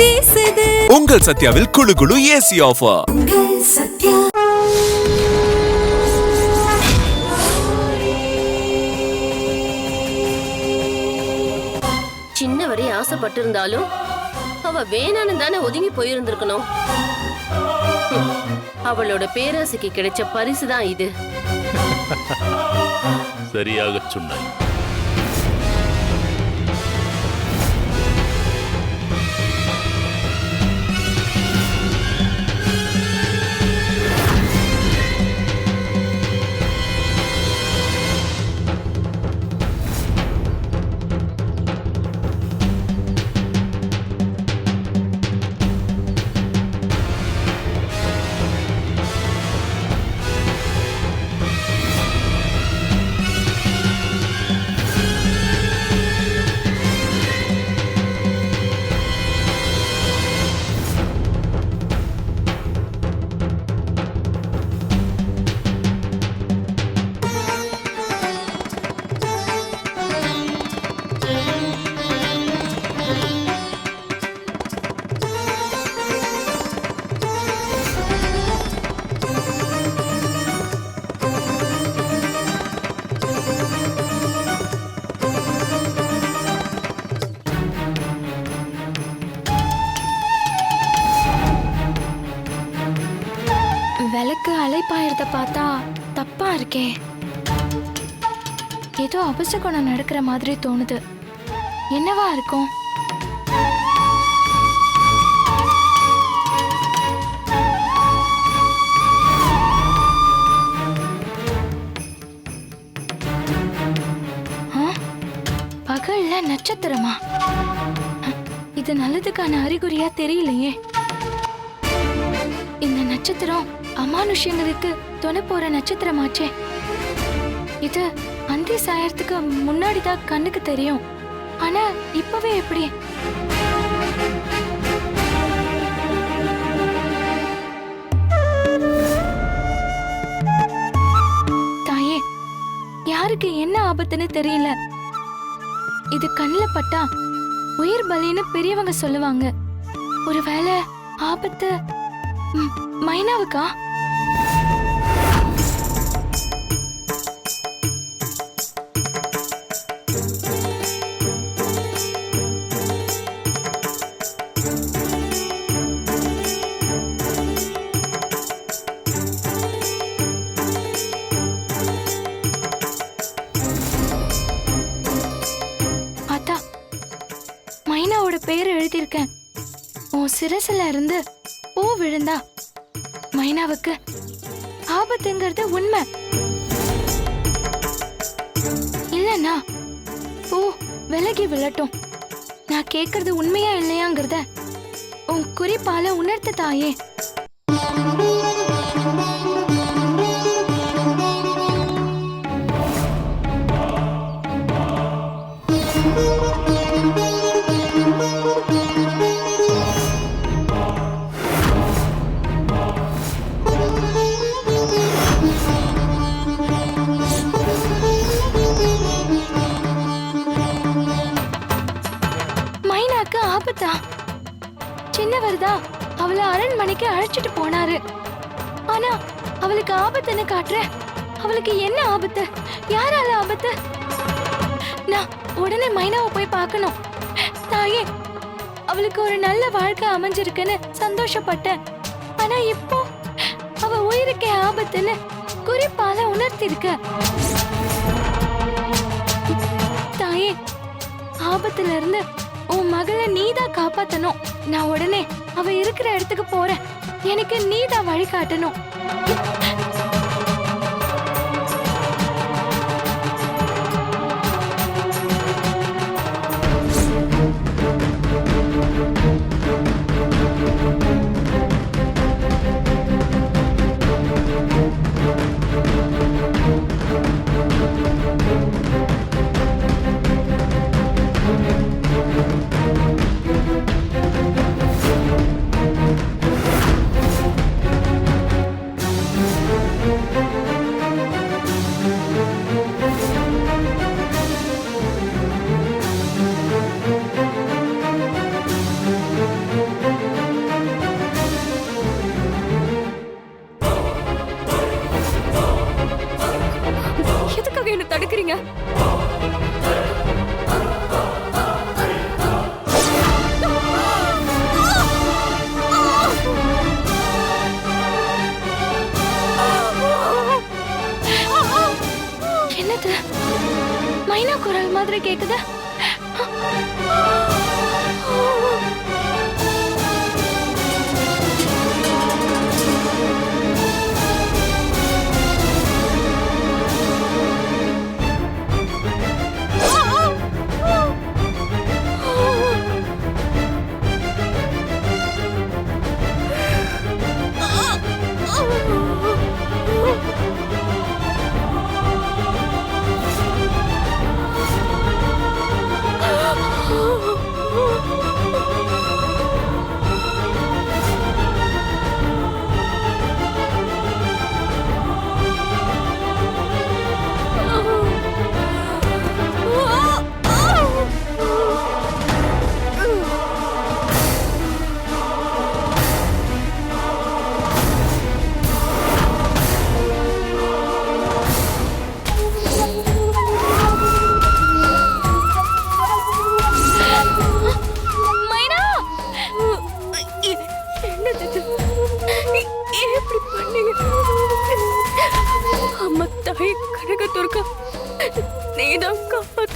வீசுது. உங்கள் சத்யாவில் குளு குளு ஏசி ஆஃபர். சத்யா. சின்ன வரை ஆசைப்பட்டிருந்தாலும் அவ வேணான்னு தானே ஒதுங்கி போயிருந்திருக்கணும். அவளோட பேராசைக்கு கிடைச்ச பரிசுதான் இது. சரியாக சொன்னாய். விளக்கு அலைப்பாயறத பார்த்தா தப்பா இருக்கே. ஏதோ அபசகுணம் நடக்கிற மாதிரி தோணுது. என்னவா இருக்கும்? பகல்ல நட்சத்திரமா? இது நல்லதுக்கான அறிகுறியா தெரியலையே. இந்த நட்சத்திரம் அமானுஷ்யங்களுக்கு துணை போற நட்சத்திரமாச்சே. இது அந்தி சாயறதுக்கு முன்னாடிதான் கண்ணுக்கு தெரியும். ஆனா இப்பவே எப்படி? தாயே, யாருக்கு என்ன ஆபத்துன்னு தெரியல. இது கண்ணுல பட்டா உயிர் பலின்னு பெரியவங்க சொல்லுவாங்க. ஒருவேளை ஆபத்து மைனாவுக்கா? அத்தா, மைனாவோட பேர் எழுதியிருக்கேன். உன் சிரசுல இருந்து பூ விழுந்தா மைனாவுக்கு ஆபத்துங்கிறது உண்மை. இல்லன்னா பூ விலகி விழட்டும். நான் கேக்குறது உண்மையா இல்லையாங்கிறத உன் குறிப்பால உணர்த்த தாயே. சின்னவர்தா அவளை அரண்மனைக்கு அழைச்சிட்டு போனாரு. ஆனா அவளுக்கு ஆபத்துன்னு காட்டுற. அவளுக்கு என்ன ஆபத்து? யாரால ஆபத்து? நான் உடனே மைனாவை போய் பார்க்கணும். தாயே, அவளுக்கு ஒரு நல்ல வாழ்க்கை அமைஞ்சிருக்குன்னு சந்தோஷப்பட்டேன். ஆனா இப்போ அவ உயிருக்கே ஆபத்துன்னு குறிப்பால உணர்த்திருக்க. தாயே, ஆபத்துல இருந்து உன் மகளை நீதான் காப்பாத்தணும். நான் உடனே அவ இருக்கிற இடத்துக்கு போறேன். எனக்கு நீதான் வழி காட்டணும்.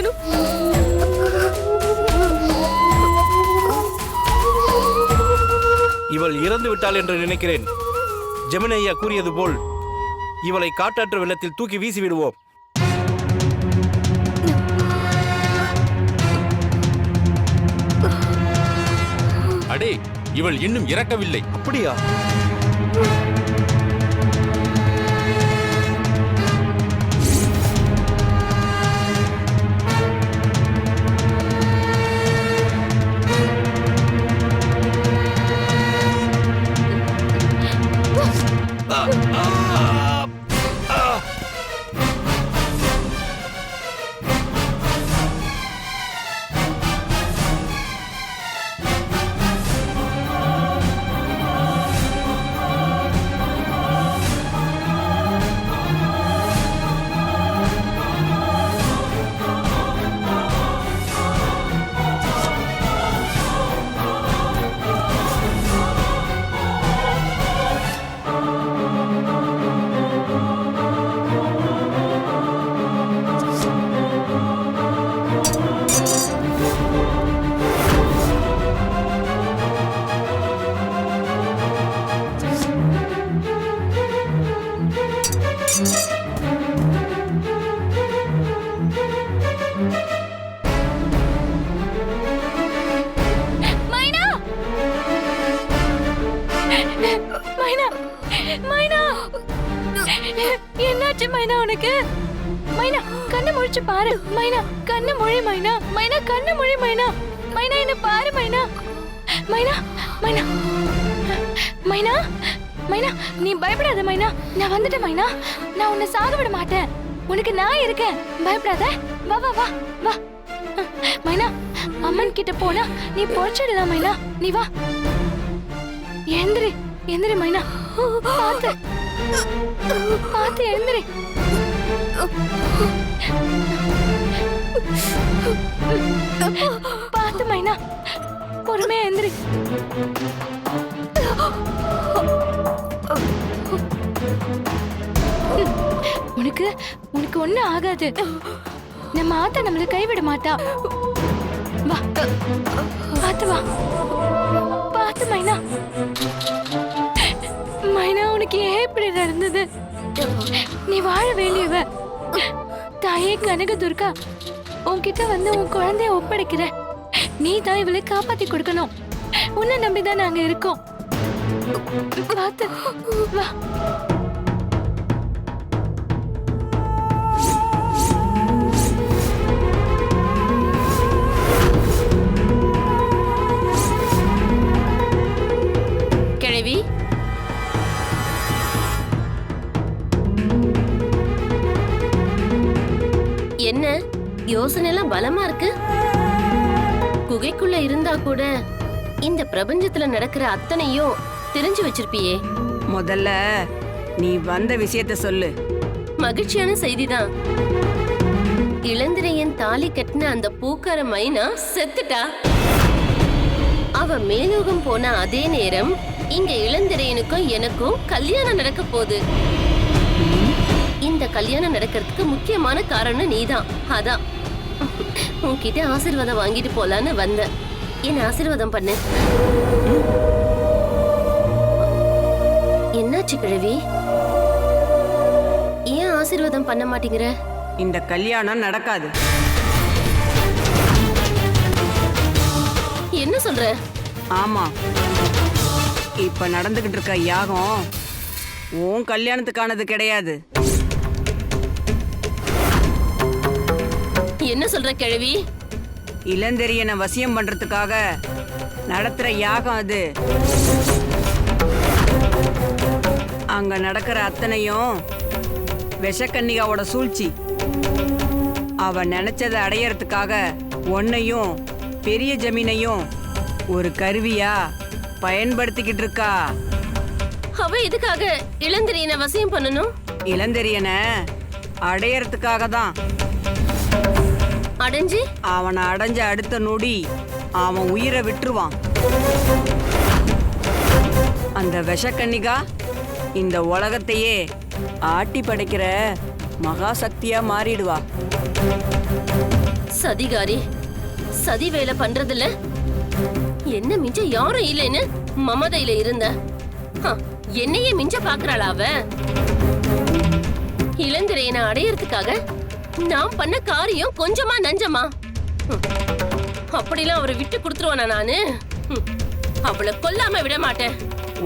பார்க்கணும். இவள் இறந்து விட்டாள் என்று நினைக்கிறேன். ஜெமினி ஐயா கூறியது போல் இவளை காட்டாற்று வெள்ளத்தில் தூக்கி வீசி விடுவோம். அடே, இவள் இன்னும் இறக்கவில்லை. அப்படியா? என்னாச்சு மைனா உனக்கு? மைனா கண்ணு முழிச்சு பாரு. மைனா கண்ணு முழி. மைனா மைனா கண்ணு முழி. மைனா மைனா என்ன பாரு. மைனா மைனா மைனா மைனா மைனா நீ பயப்படாத மைனா. நான் வந்துட்டேன் மைனா. நான் உன்னை சாக விட மாட்டேன். உனக்கு நான் இருக்கேன். பயப்படாத. வா வா வா வா. மைனா அம்மன் கிட்ட போனா நீ பொழைச்சிடலாம் மைனா. நீ வா. எந்திரி எந்திரி மைனா. பாத்து பாத்து எழுந்திரி. பாத்து மைனா பொறுமையா எழுந்திரி. உனக்கு உனக்கு ஒண்ணும் ஆகாது. நம்ம ஆத்தா நம்மள கைவிட மாட்டா. வா பாத்து வா. பாத்து மைனா. மைனா உனக்கு ஏன் இப்படி நடந்தது? நீ வாழ வேண்டியவ. தாயே கனக துர்கா உன்கிட்ட வந்து உன் குழந்தைய ஒப்படைக்கிற. நீ தான் இவளை காப்பாத்தி கொடுக்கணும். உன்னை நம்பிதான் நாங்க இருக்கோம். பாத்து வா. கிழவி, என்ன யோசனை எல்லாம் பலமா இருக்கு? குகைக்குள்ள இருந்தா கூட இந்த பிரபஞ்சத்துல நடக்கிற அத்தனையும் தெரிஞ்சு வச்சிருப்பியே. முதல்ல நீ வந்த விஷயத்த சொல்லு. மகிழ்ச்சியான செய்திதான். இளந்திரையன் தாலி கட்டின அந்த பூக்கார மைனா செத்துட்டா. அவ மேலோகம் போன அதே நேரம் இங்க இளந்திரையனுக்கும் எனக்கும் கல்யாணம் நடக்க போகுது. இந்த கல்யாணம் நடக்கிறதுக்கு முக்கியமான காரணம் நீதான். அதான் உன்கிட்ட ஆசீர்வாதம் வாங்கிட்டு போலான்னு வந்த. என்ன ஆசீர்வாதம் பண்ணு. என்னாச்சு கிழவி? ஏன் ஆசீர்வாதம் பண்ண மாட்டேங்கிற? இந்த கல்யாணம் நடக்காது. என்ன சொல்ற? ஆமா, இப்ப நடந்துகிட்டு இருக்க யாகம் உன் கல்யாணத்துக்கானது கிடையாது. என்ன சொல்ற கிழவி? இளந்தெரியனை வசியம் பண்றதுக்காக நடத்துற யாகம் அது. அங்க நடக்கிற அத்தனையும் விஷக்கன்னிகாவோட சூழ்ச்சி. அவ நினைச்சதை அடையறதுக்காக உன்னையும் பெரிய ஜமீனையும் ஒரு கருவியா பயன்படுத்திக்கிட்டு இருக்கா. அவ எதுக்காக இளந்திரையனை வசியம் பண்ணணும்? இளந்தெரியனை அடையறதுக்காக தான். அடைஞ்சு அவனை அடைஞ்ச அடுத்த நொடி அவன் உயிரை விட்டுருவான். அந்த விஷக்கன்னிகா இந்த உலகத்தையே ஆட்டி படைக்கிற மகாசக்தியா மாறிடுவா. சதிகாரி சதி வேலை பண்றதுல என்ன மிஞ்ச யாரும் இல்லைன்னு மமதையில இருந்த என்னையே மிஞ்ச பாக்குறாளா அவ? இளந்திரையனை அடையறதுக்காக நான் பண்ண காரியம் கொஞ்சமா நஞ்சமா? அப்படிலாம் அவரை விட்டு கொடுத்துருவானா நானு? அவளை கொல்லாம விட மாட்டேன்.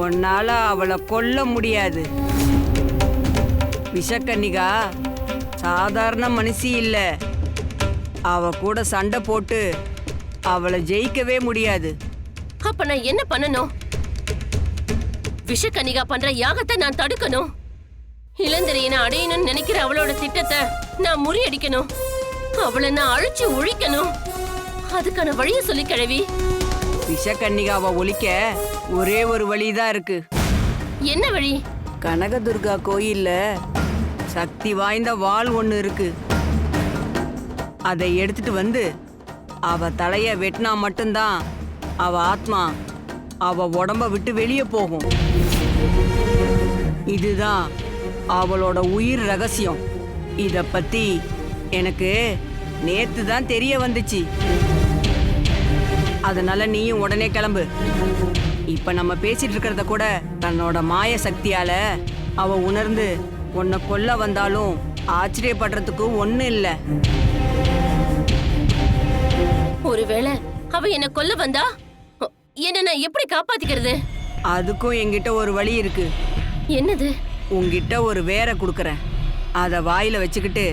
உன்னால அவளை கொல்ல முடியாது. விஷக்கன்னிகா சாதாரண மனுஷி இல்ல. அவ கூட சண்டை போட்டு அவளை ஜெயிக்கவே முடியாது. அப்ப நான் என்ன பண்ணணும்? விஷக்கன்னிகா பண்ற யாகத்தை நான் தடுக்கணும். இளந்திரையனை அடையணும்னு நினைக்கிற அவளோட திட்டத்தை நான் முறியடிக்கணும். அவளை நான் அழிச்சு ஒழிக்கணும். அதுக்கான வழிய சொல்லி கிழவி. விஷக்கன்னிகாவை ஒழிக்க ஒரே ஒரு வழிதான் இருக்கு. என்ன வழி? கனகதுர்கா கோயில்ல சக்தி வாய்ந்த வாள் ஒண்ணு இருக்கு. அதை எடுத்துட்டு வந்து அவ தலைய வெட்டினா மட்டும்தான் அவ ஆத்மா அவ உடம்ப விட்டு வெளியே போகும். இதுதான் அவளோட உயிர் ரகசியம். இத பத்தி எனக்கு நேத்து தான் தெரிய வந்துச்சு. அதனால நீயும் உடனே கிளம்பு. இப்ப நம்ம பேசிட்டு இருக்கிறத கூட தன்னோட மாய சக்தியால அவ உணர்ந்து உன்னை கொல்ல வந்தாலும் ஆச்சரியப்படுறதுக்கு ஒண்ணு இல்ல. ஒருவேளை அவ என்ன கொல்ல வந்தா என்ன நான் எப்படி காப்பாத்திக்கிறது? அதுக்கும் என்கிட்ட ஒரு வழி இருக்கு. என்னது? உன்கிட்ட ஒரு வேரை கொடுக்கறேன். அத வாயில வச்சுக்கிட்டு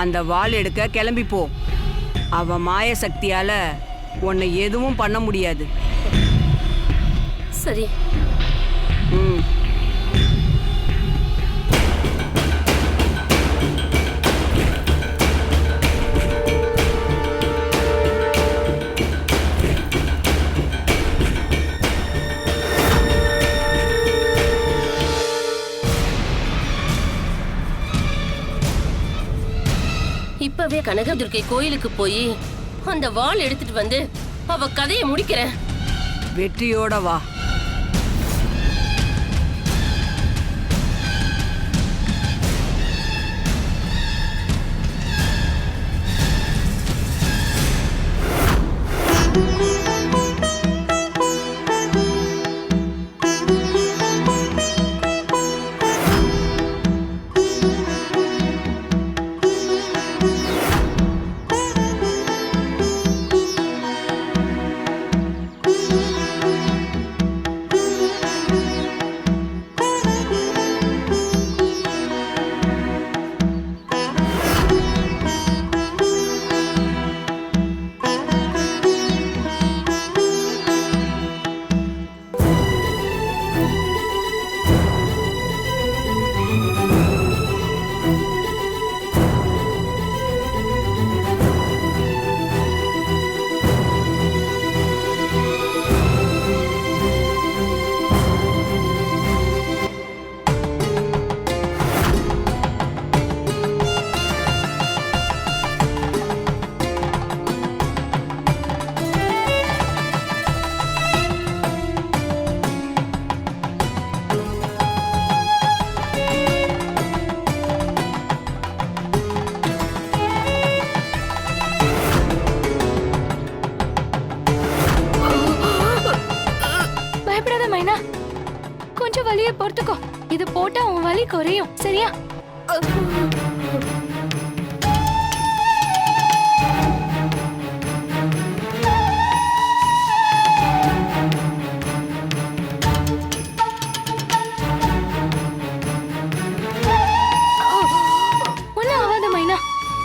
அந்த வாள் எடுக்க கிளம்பி போ. அவ மாய சக்தியால உன்னை எதுவும் பண்ண முடியாது. சரி. ம். இப்பவே கனகதுர்க்கை கோயிலுக்கு போய் அந்த வாள் எடுத்துட்டு வந்து அவ கதையை முடிக்கிறேன். வெற்றியோட வா. கொஞ்சம் வலியை பொறுத்துக்கோ. இது போட்டா உன் வலி குறையும். சரியா? ஒன்னும் ஆகாத மைனா,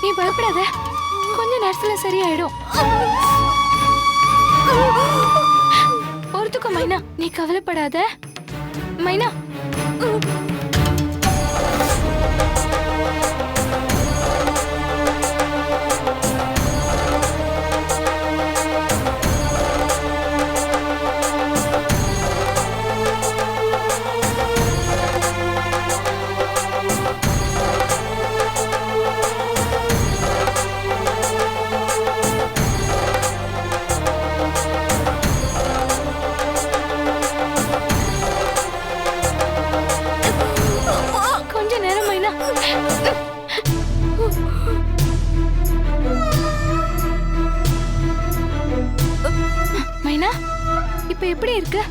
நீ பயப்படாத. கொஞ்ச நேரத்துல சரியாயிடும். பொறுத்துக்கோ மைனா, நீ கவலைப்படாத. மைனா, மைனா இப்ப எப்படி இருக்கு?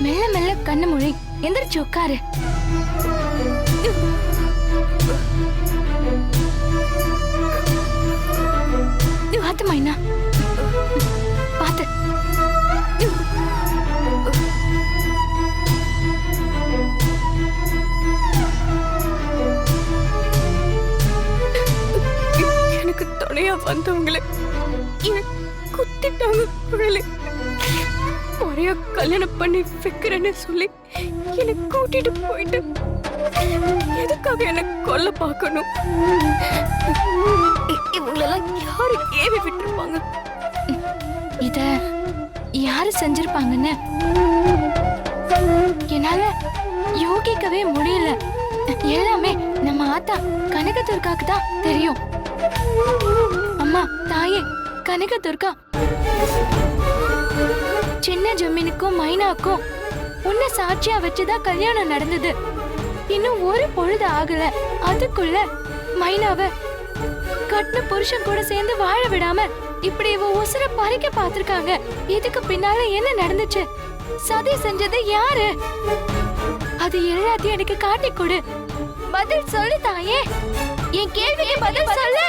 மெல்ல மெல்ல கண்ணு மொழி, எந்திரிச்சு உட்காரு. பாத்து மைனா, பாத்து. எனக்கு துணையா வந்தவங்களே குத்திட்டாங்க குழலி. முறையா கல்யாணம் பண்ணி வைக்கிறேன்னு சொல்லி என்னை கூட்டிட்டு போயிட்டு எதுக்காக என்ன கொல்ல பார்க்கணும்? இவங்களெல்லாம் யாரு ஏவி விட்டுருப்பாங்க? இத யாரு செஞ்சிருப்பாங்கன்னு என்னால யோகிக்கவே முடியல. எல்லாமே நம்ம ஆத்தா கனகதுர்காக்கு தான் தெரியும். அம்மா தாயே கனகதுர்கா, சின்ன ஜமீனுக்கும் மைனாக்கும் உன்னை சாட்சியா வச்சுதான் கல்யாணம் நடந்தது. இன்னும் ஒரு பொழுது ஆகல, அதுக்குள்ள மைனாவ கட்டின புருஷன் கூட சேர்ந்து வாழ விடாம இப்படி இவ உசுர பறிக்க பாத்திருக்காங்க. இதுக்கு பின்னால என்ன நடந்துச்சு? சதி செஞ்சது யாரு? அது எல்லாத்தையும் எனக்கு காட்டி கொடு. பதில் சொல்லு தாயே, என் கேள்விக்கு பதில் சொல்லு.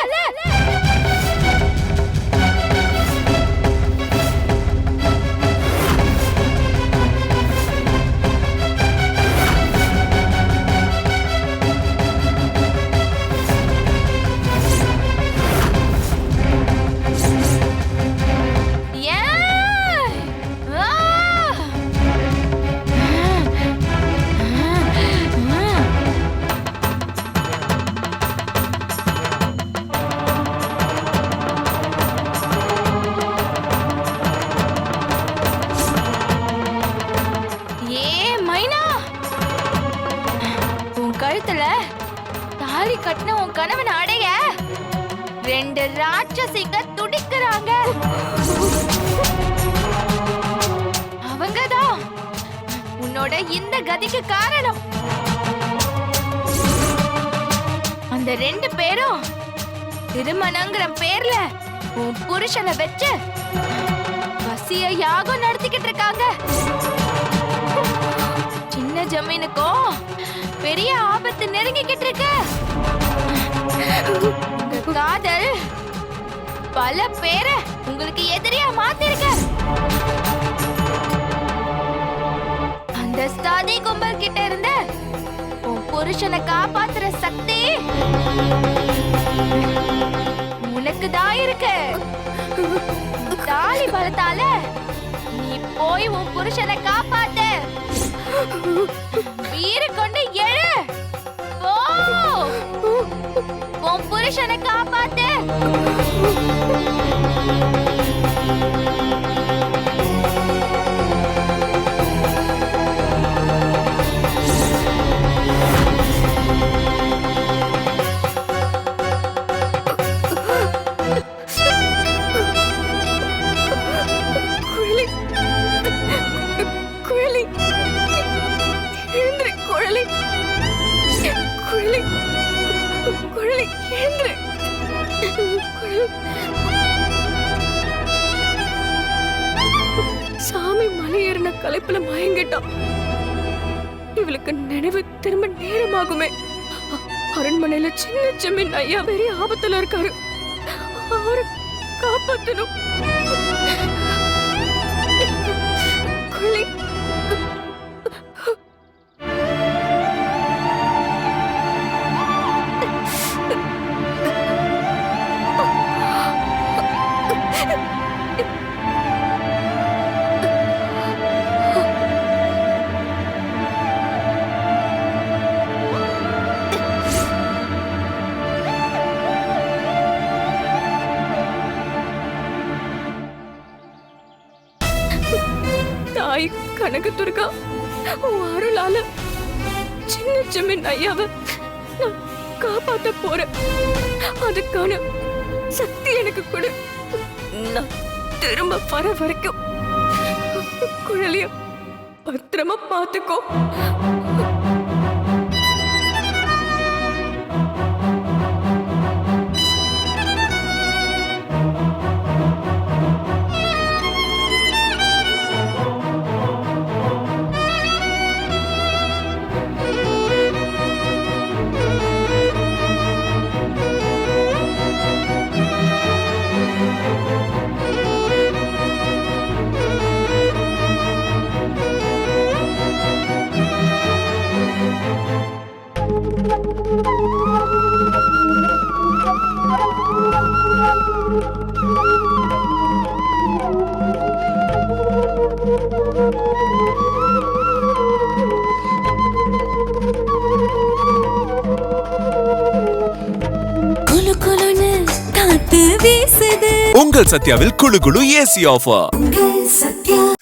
கழுத்துல தாலி கட்டின உன் கணவன் அடைய 2 ராட்சசிங்க துடிக்கிறாங்க. அவங்கதான் உன்னோட இந்த கதிக்கு காரணம். அந்த 2 பேரும் திருமணங்கிற பேர்ல உன் புருஷனை வச்சு வசிய யாகம் நடத்திக்கிட்டு இருக்காங்க. சின்ன ஜமீனுக்கும் பெரிய ஆபத்து நெருங்கிக்கிட்டு இருக்கு. உங்க காதல் பல பேரை உங்களுக்கு எதிரியா மாத்திருக்கு. அந்த சதி கும்பல் கிட்ட இருந்து உன் புருஷனை காப்பாத்துற சக்தி உனக்கு தான் இருக்கு. தாலி பலத்தால நீ போய் உன் புருஷனை காப்பாத்து. வீர கொண்டு எழு, போ, உன் புருஷனை காப்பாத்து. சாமி மலையேறின களைப்புல மயங்கிட்டான். இவளுக்கு நினைவு திரும்ப நேரமாகுமே. அரண்மனையில சின்ன ஜமீன் ஐயா பெரிய ஆபத்துல இருக்காரு. அவரை காப்பாத்தணும். குழலி, தாய் கனகதுர்கா, உன் அருளால சின்ன ஜமீன் ஐயாவை நான் காப்பாத்த போறேன். அதுக்கான சக்தி எனக்கு கொடு. நான் திரும்ப வர வரைக்கும் குழலிய பத்திரமா பாத்துக்கோ. வீசுது. உங்கள் சத்யாவில் குளு குளு ஏசி ஆஃபர். உங்கள் சத்யா.